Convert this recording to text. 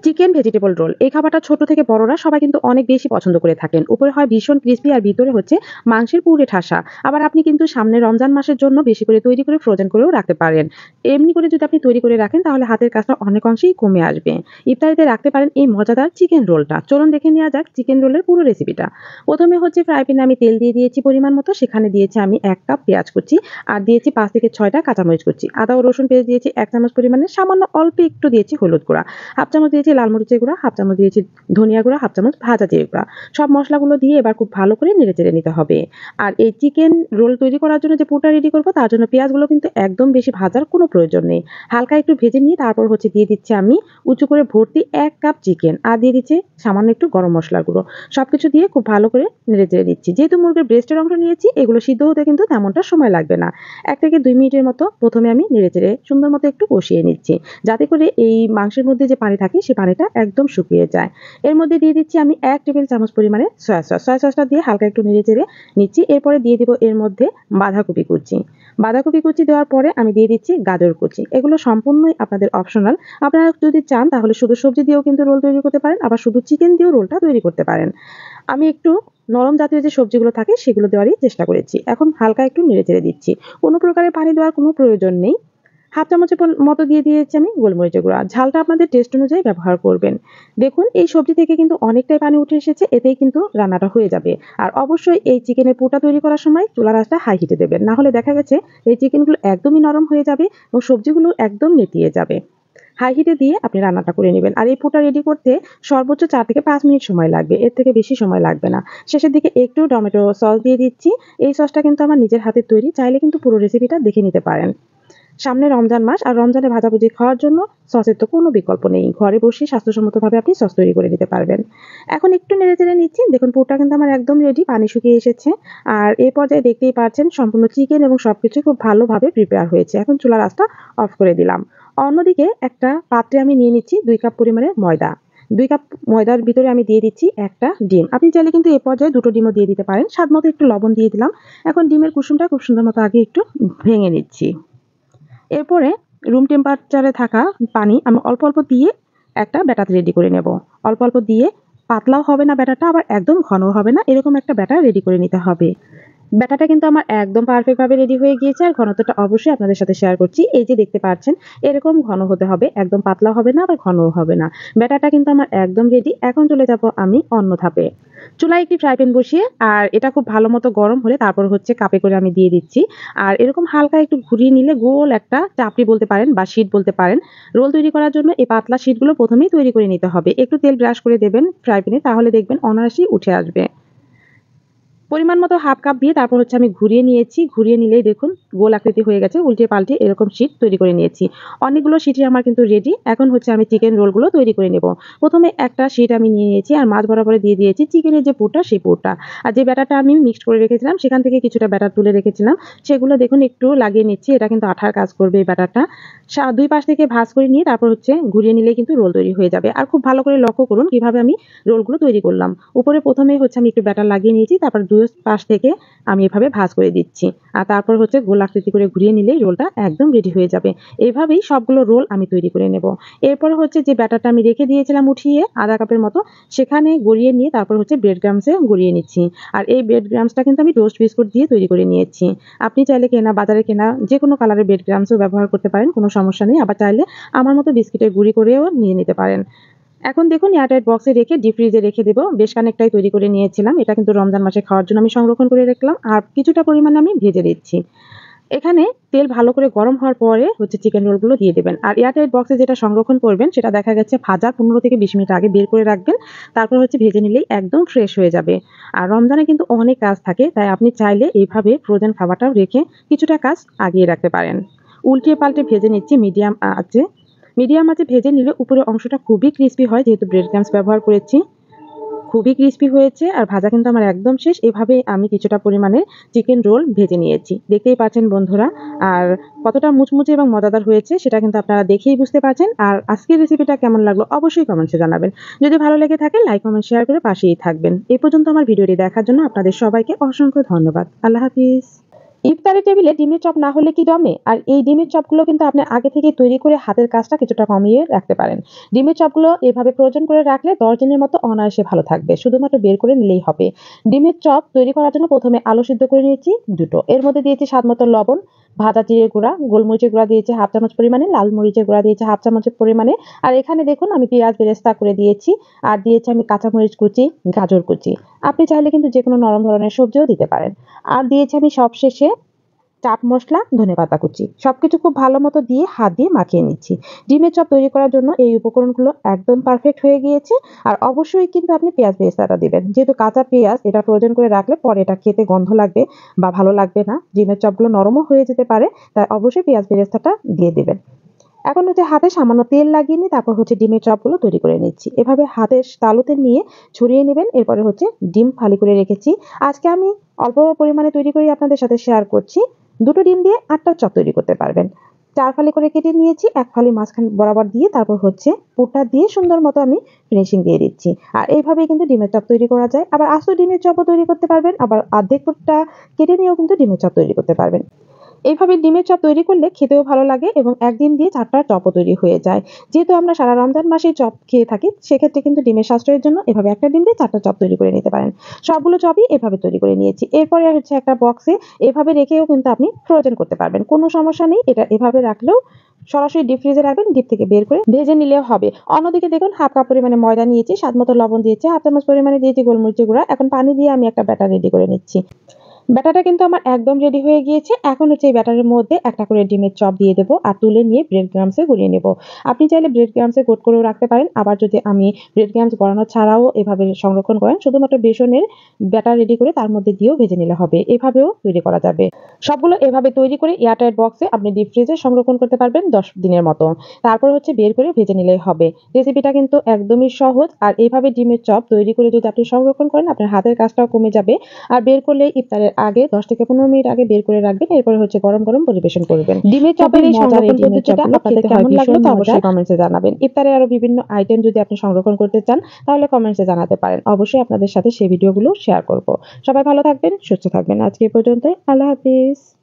Chicken vegetable roll এই খাবারটা ছোট থেকে বড়রা সবাই কিন্তু অনেক বেশি পছন্দ করে থাকেন। উপরে হয় ভীষণ ক্রিস্পি আর ভিতরে হচ্ছে মাংসের পুরে ঠাসা। আবার আপনি কিন্তু সামনে রমজান মাসের জন্য বেশি করে তৈরি করে ফ্রোজেন করেও রাখতে পারেন। এমনি করে যদি আপনি তৈরি করে রাখেন তাহলে হাতের কাজটা অনেক অংশেই কমে আসবে। ইফতারিতে রাখতে পারেন এই মজাদার চিকেন রোলটা। চলুন দেখে নেওয়া যাক চিকেন রোলের পুরো রেসিপিটা। প্রথমে হচ্ছে ফ্রাই প্যানে আমি তেল দিয়ে দিয়েছি পরিমাণ মতো, সেখানে দিয়েছি আমি ১ কাপ পেঁয়াজ কুচি আর দিয়েছি ৫ থেকে ৬টা কাঁচামরিচ কুচি। আদা ও রসুন পেস্ট দিয়েছি ১ চামচ পরিমাণে, সামান্য অল্প একটু দিয়েছি হলুদ গুঁড়া। হাফ চামচ দিয়েছি লাল মরিচের গুঁড়া, হাফ চামচ দিয়েছি ধনিয়া গুঁড়া, হাফ চামচ ভাজা জিরে গুঁড়া। সব মশলাগুলো দিয়ে এবার খুব ভালো করে নেড়েচেড়ে নিতে হবে। আর এই চিকেন রোল তৈরি করার জন্য যে পুরটা রেডি করব তার জন্য পেঁয়াজগুলো কিন্তু একদম বেশি ভাজার কোনো প্রয়োজন নেই। হালকা একটু ভেজে নিয়ে তারপর হচ্ছে দিয়ে দিচ্ছি আমি উঁচু করে ভর্তি ১ কাপ চিকেন আর দিয়ে দিচ্ছি সামান্য একটু গরম মসলার গুঁড়ো। সবকিছু দিয়ে খুব ভালো করে নেড়েচেড়ে দিচ্ছি। যেহেতু মুরগির ব্রেস্টের অংশ নিয়েছি এগুলো সিদ্ধ হতে কিন্তু তেমনটা সময় লাগবে না। ১ থেকে ২ মিনিটের মতো প্রথমে আমি নেড়েচেড়ে সুন্দর মতো একটু কষিয়ে নিচ্ছি। যাতে করে এই মাংসের মধ্যে যে পানি থাকে সেই পানিটা একদম শুকিয়ে যায়। এর মধ্যে দিয়ে দিচ্ছি আমি ১ টেবিল চামচ পরিমাণে সয়া সস। সয়া সসটা দিয়ে হালকা একটু নেড়েচেড়ে নিচ্ছি। এরপরে দিয়ে দিব এর মধ্যে বাঁধাকপি কুচি। বাঁধাকপি কুচি দেওয়ার পরে আমি দিয়ে দিচ্ছি গাজর কুচি। এগুলো সম্পূর্ণই আপনাদের অপশনাল। আপনারা যদি চান তাহলে শুধু সবজি দিয়েও কিন্তু রোল তৈরি করতে পারেন, আবার শুধু চিকেন দিয়েও রোলটা তৈরি করতে পারেন। আমি একটু নরম জাতীয় যে সবজিগুলো থাকে সেগুলো দেওয়ারই চেষ্টা করেছি। এখন হালকা একটু নেড়েচেড়ে দিচ্ছি। কোনো প্রকারের পানি দেওয়ার কোনো প্রয়োজন নেই। হাফ চামচের মতো দিয়ে দিয়েছি আমি গোলমরিচের গুঁড়া। ঝালটা আপনাদের টেস্ট অনুযায়ী ব্যবহার করবেন। দেখুন এই সবজি থেকে কিন্তু অনেকটাই পানি উঠে এসেছে, এতেই কিন্তু রান্নাটা হয়ে যাবে। আর অবশ্যই এই চিকেনের পুরটা তৈরি করার সময় চুলার আঁচটা হাই হিটে দেবেন। না হলে দেখা গেছে এই চিকেনগুলো একদমই নরম হয়ে যাবে এবং সবজিগুলো একদম নেতিয়ে যাবে। হাই হিটে দিয়ে আপনি রান্নাটা করে নেবেন। আর এই পুরটা রেডি করতে সর্বোচ্চ ৪ থেকে ৫ মিনিট সময় লাগবে। এর থেকে বেশি সময় লাগবে না। শেষের দিকে একটু টমেটো সস দিয়ে দিচ্ছি। এই সসটা কিন্তু আমার নিজের হাতের তৈরি। চাইলে কিন্তু পুরো রেসিপিটা দেখে নিতে পারেন। সামনে রমজান মাস আর রমজানে ভাজাভুজি খাওয়ার জন্য সসের তো কোনো বিকল্প নেই। ঘরে বসে স্বাস্থ্যসম্মতভাবে আপনি সস তৈরি করে নিতে পারবেন। এখন একটু নেড়েচেড়ে নিচ্ছি। দেখুন পুরটা কিন্তু আমার একদম রেডি, পানি শুকিয়ে এসেছে। আর এই পর্যায়ে দেখতেই পাচ্ছেন সম্পূর্ণ চিকেন এবং সবকিছু খুব ভালোভাবে প্রিপেয়ার হয়েছে। এখন চুলার আঁচটা অফ করে দিলাম। অন্যদিকে একটা পাত্রে আমি নিয়ে নিচ্ছি ২ কাপ পরিমাণে ময়দা। ২ কাপ ময়দার ভিতরে আমি দিয়ে দিচ্ছি একটা ডিম। আপনি চাইলে কিন্তু এই পর্যায়ে ২ টো ডিমও দিয়ে দিতে পারেন। স্বাদমতো একটু লবণ দিয়ে দিলাম। এখন ডিমের কুসুমটা খুব সুন্দর মতো আগে একটু ভেঙে নিচ্ছি। এরপরে রুম টেম্পারেচারে থাকা পানি আমি অল্প, অল্প দিয়ে একটা ব্যাটার রেডি করে নেব। অল্প, অল্প দিয়ে পাতলাও হবে না ব্যাটারটা, আবার একদম ঘনও হবে না। এরকম একটা ব্যাটার রেডি করে নিতে হবে। ব্যাটারটা কিন্তু আমার একদম পারফেক্ট ভাবে রেডি হয়ে গিয়েছে আর ঘনত্বটা অবশ্যই আপনাদের সাথে শেয়ার করছি। এই যে দেখতে পাচ্ছেন এরকম ঘন হতে হবে, একদম পাতলা হবে না আবার ঘনও হবে না। ব্যাটারটা কিন্তু আমার একদম রেডি। এখন চলে যাব আমি অন্য ধাপে। চুলায় একটি ফ্রাই প্যান বসিয়ে আর এটা খুব ভালো মতো গরম হলে তারপর হচ্ছে কাপে করে আমি দিয়ে দিচ্ছি। আর এরকম হালকা একটু ঘুরিয়ে নিলে গোল একটা চাপড়ি বলতে পারেন বা শিট বলতে পারেন। রোল তৈরি করার জন্য এই পাতলা শিটগুলো প্রথমেই তৈরি করে নিতে হবে। একটু তেল ব্রাশ করে দেবেন ফ্রাই প্যানে, তাহলে দেখবেন অনায়াসেই উঠে আসবে। পরিমাণ মতো হাফ কাপ দিয়ে তারপর হচ্ছে আমি ঘুরিয়ে নিয়েছি। ঘুরিয়ে নিলেই দেখুন গোল আকৃতি হয়ে গেছে। উল্টে পাল্টে এরকম শিট তৈরি করে নিয়েছি। অনেকগুলো শিটই আমার কিন্তু রেডি। এখন হচ্ছে আমি চিকেন রোলগুলো তৈরি করে নেব। প্রথমে একটা শিট আমি নিয়ে নিয়েছি আর মাঝ বরাবরে দিয়ে দিয়েছি চিকেনের যে পুরটা সেই পুরটা। আর যে ব্যাটারটা আমি মিক্সড করে রেখেছিলাম সেখান থেকে কিছুটা ব্যাটার তুলে রেখেছিলাম। সেগুলো দেখুন একটু লাগিয়ে নিচ্ছি। এটা কিন্তু আঠার কাজ করবে এই ব্যাটারটা। ২ পাশ থেকে ভাঁজ করে নিয়ে তারপর হচ্ছে ঘুরিয়ে নিলেই কিন্তু রোল তৈরি হয়ে যাবে। আর খুব ভালো করে লক্ষ্য করুন কিভাবে আমি রোলগুলো তৈরি করলাম। উপরে প্রথমেই হচ্ছে আমি একটু ব্যাটার লাগিয়ে নিয়েছি। তারপর ২ পাশ থেকে আমি এভাবে ভাঁজ করে দিচ্ছি। আর তারপর হচ্ছে গোল আকৃতি করে ঘুরিয়ে নিলেই রোলটা একদম রেডি হয়ে যাবে। এভাবেই সবগুলো রোল আমি তৈরি করে নেব। এরপর হচ্ছে যে ব্যাটারটা আমি রেখে দিয়েছিলাম উঠিয়ে আধা কাপের মতো, সেখানে গড়িয়ে নিয়ে তারপর হচ্ছে ব্রেড ক্রাম্বসে গড়িয়ে নিচ্ছি। আর এই ব্রেড ক্রাম্বসটা কিন্তু আমি টোস্ট বিস্কুট দিয়ে তৈরি করে নিয়েছি। আপনি চাইলে বাজারে কেনা যেকোনো কালারের ব্রেড ক্রাম্বসও ব্যবহার করতে পারেন, কোনো সমস্যা নেই। আবার চাইলে আমার মতো বিস্কিটের গুঁড়ি করেও নিয়ে নিতে পারেন। এখন দেখুন এয়ারটাইট বক্সে রেখে ডিপ ফ্রিজে রেখে দেব। বেশ খানিকটাই তৈরি করে নিয়েছিলাম। এটা কিন্তু রমজান মাসে খাওয়ার জন্য আমি সংরক্ষণ করে রাখলাম। আর কিছুটা পরিমাণে আমি ভেজে দিচ্ছি। এখানে তেল ভালো করে গরম হওয়ার পরে হচ্ছে চিকেন রোলগুলো দিয়ে দেবেন। আর এয়ারটাইট বক্সে যেটা সংরক্ষণ করবেন সেটা দেখা গেছে ভাজার ১৫ থেকে ২০ মিনিট আগে বের করে রাখবেন। তারপর হচ্ছে ভেজে নিলেই একদম ফ্রেশ হয়ে যাবে। আর রমজানে কিন্তু অনেক কাজ থাকে, তাই আপনি চাইলে এইভাবে ফ্রোজেন খাবারটাও রেখে কিছুটা কাজ আগিয়ে রাখতে পারেন। উল্টিয়ে পাল্টে ভেজে নিচ্ছি মিডিয়াম আঁচে। মিডিয়াম আঁচে ভেজে নিলে উপরের অংশটা খুবই ক্রিস্পি হয়, যেহেতু ব্রেড ক্রাম্বস ব্যবহার করেছি। খুবই ক্রিস্পি হয়েছে আর ভাজা কিন্তু আমার একদম শেষ। এভাবেই আমি কিছুটা পরিমাণে চিকেন রোল ভেজে নিয়েছি। দেখতেই পাচ্ছেন বন্ধুরা। আর কতটা মুচমুচে এবং মজাদার হয়েছে সেটা কিন্তু আপনারা দেখেই বুঝতে পারছেন। আর আজকের রেসিপিটা কেমন লাগলো অবশ্যই কমেন্টসে জানাবেন। যদি ভালো লেগে থাকে লাইক, কমেন্ট, শেয়ার করে পাশেই থাকবেন। এই পর্যন্ত আমার ভিডিওটি দেখার জন্য আপনাদের সবাইকে অসংখ্য ধন্যবাদ। আল্লাহ হাফিজ। ইফতারের টেবিলে ডিমের চপ না হলে কি জমে? আর এই ডিমের চপগুলো কিন্তু আপনি আগে থেকেই তৈরি করে হাতের কাজটা কিছুটা কমিয়ে রাখতে পারেন। ডিমের চপগুলো এভাবে ফ্রোজেন করে রাখলে ১০ দিনের মতো অনায়াসে ভালো থাকবে। শুধুমাত্র বের করে নিলেই হবে। ডিমের চপ তৈরি করার জন্য ১ম এ আলু সিদ্ধ করে নিয়েছি ২ টো। এর মধ্যে দিয়েছি স্বাদমতো লবণ, ভাজা জিরের গুঁড়া, গোলমরিচের গুঁড়া দিয়েছি ১/২ চামচ পরিমাণে, লাল মরিচের গুঁড়া দিয়েছি ১/২ চামচ পরিমাণে। আর এখানে দেখুন আমি পেঁয়াজ বেরেস্তা করে দিয়েছি। আর দিয়েছি আমি কাঁচামরিচ কুচি, গাজর কুচি। আপনি চাইলে কিন্তু যেকোনো নরম ধরনের সবজিও দিতে পারেন। আর দিয়েছি আমি সবশেষে চাট মসলা, ধনেপাতা কুচি। সবকিছু খুব ভালো মতো দিয়ে হাত দিয়ে মাখিয়ে নিচ্ছি। ডিমের চপ তৈরি করার জন্য এই উপকরণগুলো একদম পারফেক্ট হয়ে গিয়েছে। আর অবশ্যই কিন্তু আপনি পেঁয়াজ বেরেস্তাটা দিবেন। যেহেতু কাঁচা পেঁয়াজ এটা ফ্রোজেন করে রাখলে পরে এটা খেতে গন্ধ লাগবে বা ভালো লাগবে না। ডিমের চপগুলো নরমও হয়ে যেতে পারে। তাই অবশ্যই পেঁয়াজ বেরেস্তাটা দিয়ে দিবেন। এখন হচ্ছে হাতে সামান্য তেল লাগিয়ে নিয়ে তারপর হচ্ছে ডিমের চপগুলো তৈরি করে নিচ্ছি। এভাবে হাতের তালুতে নিয়ে ছড়িয়ে নেবেন। এরপরে হচ্ছে ডিম ফালি করে রেখেছি। আজকে আমি অল্প পরিমাণে তৈরি করে আপনাদের সাথে শেয়ার করছি। ২ টো ডিম দিয়ে ৮ টা চপ তৈরি করতে পারবেন। ৪ ফালি করে কেটে নিয়েছি। ১ ফালি মাঝখান বরাবর দিয়ে তারপর হচ্ছে পুরটা দিয়ে সুন্দর মতো আমি ফিনিশিং দিয়ে দিচ্ছি। আর এইভাবেই কিন্তু ডিমের চপ তৈরি করা যায়। আবার আস্ত ডিমের চপও তৈরি করতে পারবেন। আবার অর্ধেক পুরটা কেটে নিয়েও কিন্তু ডিমের চপ তৈরি করতে পারবেন। এইভাবে ডিমের চপ তৈরি করলে খেতেও ভালো লাগে এবং একদিন দিয়ে ৪ টা চপও তৈরি হয়ে যায়। যেহেতু আমরা সারা রমজান মাসেই চপ খেয়ে থাকি, সেক্ষেত্রে কিন্তু ডিমের সাশ্রয়ের জন্য এভাবে একটা ডিম দিয়ে ৪ টা চপ তৈরি করে নিতে পারেন। সবগুলো চপই এভাবে তৈরি করে নিয়েছি। এরপরে হচ্ছে একটা বক্সে এভাবে রেখেও কিন্তু আপনি ফ্রোজেন করতে পারবেন। কোনো সমস্যা নেই। এটা এভাবে রাখলেও সরাসরি ডিপ ফ্রিজে রাখবেন। ডিপ থেকে বের করে ভেজে নিলেও হবে। অন্যদিকে দেখুন ১/২ কাপ পরিমাণে ময়দা নিয়েছি, স্বাদমতো লবণ দিয়েছি, ১/২ চামচ পরিমাণে দিয়েছি গোলমরিচের গুঁড়া। এখন পানি দিয়ে আমি একটা ব্যাটার রেডি করে নিচ্ছি। ব্যাটারটা কিন্তু আমার একদম রেডি হয়ে গিয়েছে। এখন হচ্ছে এই ব্যাটারের মধ্যে একটা করে ডিমের চপ দিয়ে দেব আর তুলে নিয়ে ব্রেড ক্রাম্বসে গড়িয়ে নেব। আপনি চাইলে ব্রেড ক্রাম্বসে কোট করেও রাখতে পারেন। আবার যদি আমি ব্রেড ক্রাম্বস গড়ানো ছাড়াও এভাবে সংরক্ষণ করেন, শুধুমাত্র বেসনের ব্যাটার রেডি করে তার মধ্যে দিয়েও ভেজে নিলে হবে। এভাবেও তৈরি করা যাবে। সবগুলো এভাবে তৈরি করে এয়ারটাইট বক্সে আপনি ডিপ ফ্রিজে সংরক্ষণ করতে পারবেন ১০ দিনের মতো। তারপর হচ্ছে বের করে ভেজে নিলেই হবে। রেসিপিটা কিন্তু একদমই সহজ। আর এভাবে ডিমের চপ তৈরি করে যদি আপনি সংরক্ষণ করেন, আপনার হাতের কাজটাও কমে যাবে। আর বের করলে ইফতারের আগে ১০ থেকে ১৫ মিনিট আগে বের করে রাখবেন। এরপরে হচ্ছে গরম, গরম পরিবেশন করবেন। ডিমের চপের এই সংরক্ষণ পদ্ধতিটা আপনাদের কেমন লাগলো তা অবশ্যই কমেন্টসে জানাবেন। ইফতারে আরো বিভিন্ন আইটেম যদি আপনি সংরক্ষণ করতে চান, তাহলে কমেন্টসে জানাতে পারেন। অবশ্যই আপনাদের সাথে সেই ভিডিওগুলো শেয়ার করব। সবাই ভালো থাকবেন, সুস্থ থাকবেন। আজকে এ পর্যন্তই। আল্লাহ হাফেজ।